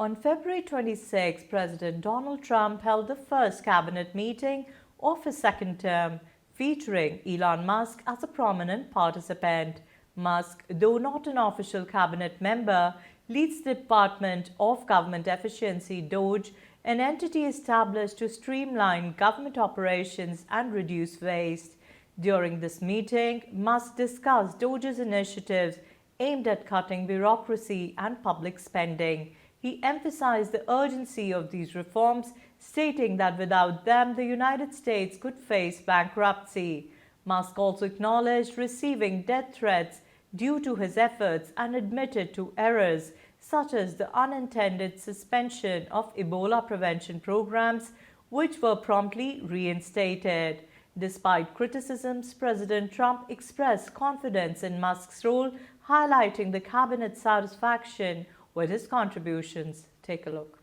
On February 26, President Donald Trump held the first cabinet meeting of his second term, featuring Elon Musk as a prominent participant. Musk, though not an official cabinet member, leads the Department of Government Efficiency (DOGE), an entity established to streamline government operations and reduce waste. During this meeting, Musk discussed DOGE's initiatives aimed at cutting bureaucracy and public spending. He emphasized the urgency of these reforms, stating that without them, the United States could face bankruptcy. Musk also acknowledged receiving death threats due to his efforts and admitted to errors such as the unintended suspension of Ebola prevention programs, which were promptly reinstated. Despite criticisms, President Trump expressed confidence in Musk's role, highlighting the cabinet's satisfaction with his contributions. Take a look.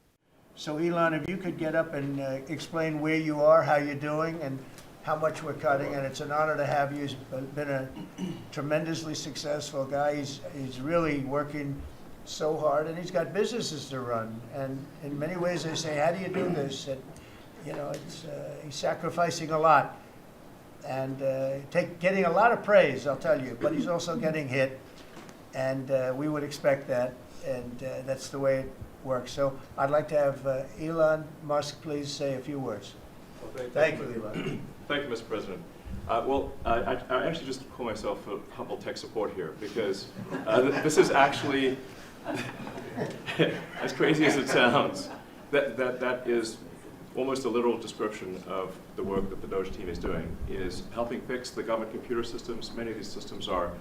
So Elon, if you could get up and explain where you are, how you're doing, and how much we're cutting, and it's an honor to have you. He's been a tremendously successful guy. He's really working so hard, and he's got businesses to run. And in many ways, they say, "How do you do this?" And, you know, he's sacrificing a lot and getting a lot of praise, I'll tell you. But he's also getting hit, and we would expect that, and that's the way it works. So I'd like to have Elon Musk please say a few words. Well, thank you, Elon. Thank you, Mr. President. I actually just call myself a humble tech support here because this is actually, as crazy as it sounds, that is almost a literal description of the work that the DOGE team is doing, is helping fix the government computer systems. Many of these systems are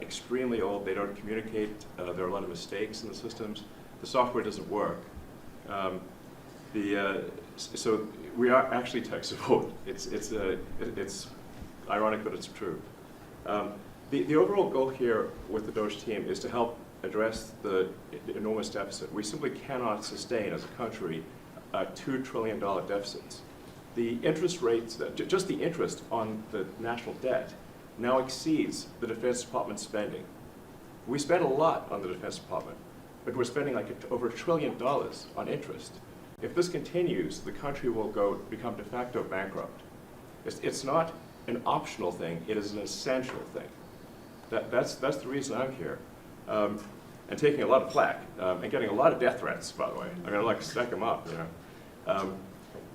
extremely old. They don't communicate. There are a lot of mistakes in the systems. The software doesn't work. So we are actually tech support. It's ironic, but it's true. The overall goal here with the DOGE team is to help address the enormous deficit. We simply cannot sustain as a country $2 trillion deficits. The interest rates, just the interest on the national debt, now exceeds the Defense Department spending. We spend a lot on the Defense Department, but we're spending like over $1 trillion on interest. If this continues, the country will become de facto bankrupt. It's not an optional thing, it is an essential thing. That's the reason I'm here. And taking a lot of flack, and getting a lot of death threats, by the way. I'm gonna like stack them up, you know.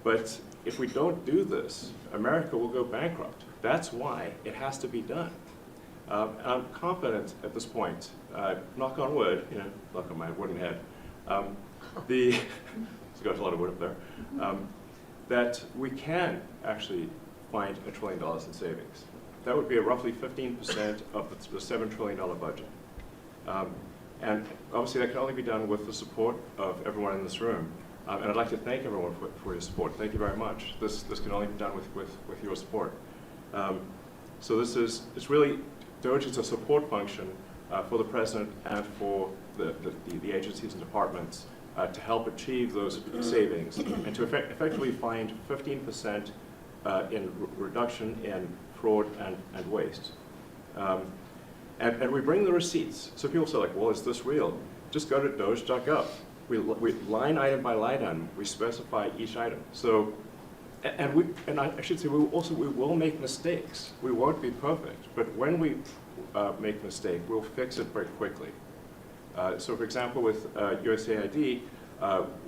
But if we don't do this, America will go bankrupt. That's why it has to be done. I'm confident at this point, knock on wood, you know, knock on my wooden head, there's got a lot of wood up there, that we can actually find $1 trillion in savings. That would be roughly 15% of the $7 trillion budget. And obviously that can only be done with the support of everyone in this room. And I'd like to thank everyone for your support. Thank you very much. This can only be done with your support. So it's really, DOGE is a support function for the President and for the agencies and departments to help achieve those savings and to effectively find 15% in reduction in fraud and waste. And we bring the receipts. So people say, like, well, is this real? Just go to doge.gov. We line item by line item, we specify each item. So, and I should say, we will make mistakes. We won't be perfect, but when we make a mistake, we'll fix it very quickly. So for example, with USAID,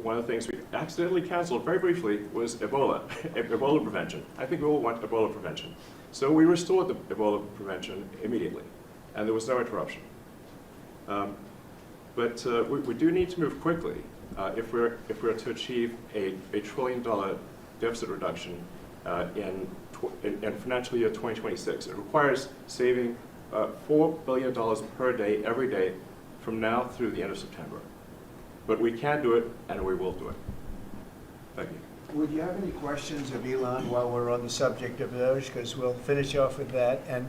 one of the things we accidentally canceled very briefly was Ebola, Ebola prevention. I think we all want Ebola prevention. So we restored the Ebola prevention immediately, and there was no interruption. But we do need to move quickly if we're to achieve a $1 trillion deficit reduction in financial year 2026. It requires saving $4 billion per day, every day, from now through the end of September. But we can do it, and we will do it. Thank you. Would you have any questions of Elon while we're on the subject of those? Because we'll finish off with that. And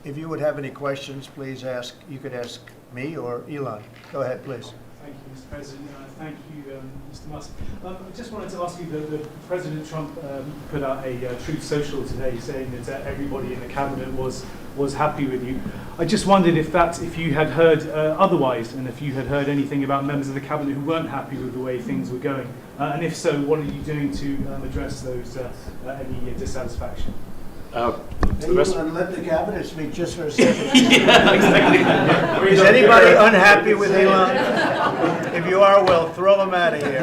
if you would have any questions, please ask. You could ask me or Elon. Go ahead, please. Thank you. Mr. President. Thank you, Mr. Musk. I just wanted to ask you, that President Trump put out a Truth Social today saying that everybody in the cabinet was happy with you. I just wondered if you had heard otherwise, and if you had heard anything about members of the cabinet who weren't happy with the way things were going, and if so, what are you doing to address those any dissatisfaction? Let the cabinet speak just for a second. Yeah, exactly. Is anybody unhappy with Elon? If you are, well, throw them out of here.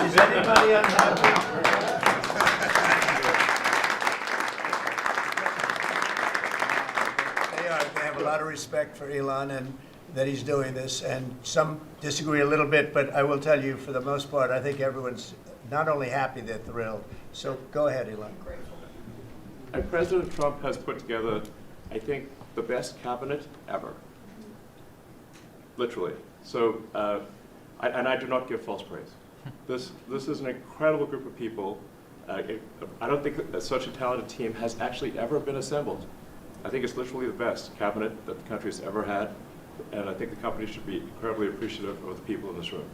Is anybody unhappy? They have a lot of respect for Elon and that he's doing this, and some disagree a little bit, but I will tell you, for the most part, I think everyone's not only happy, they're thrilled. So go ahead, Elon. And President Trump has put together, I think, the best cabinet ever. Literally. So, and I do not give false praise. This is an incredible group of people. I don't think that such a talented team has actually ever been assembled. I think it's literally the best cabinet that the country has ever had, and I think the company should be incredibly appreciative of the people in this room.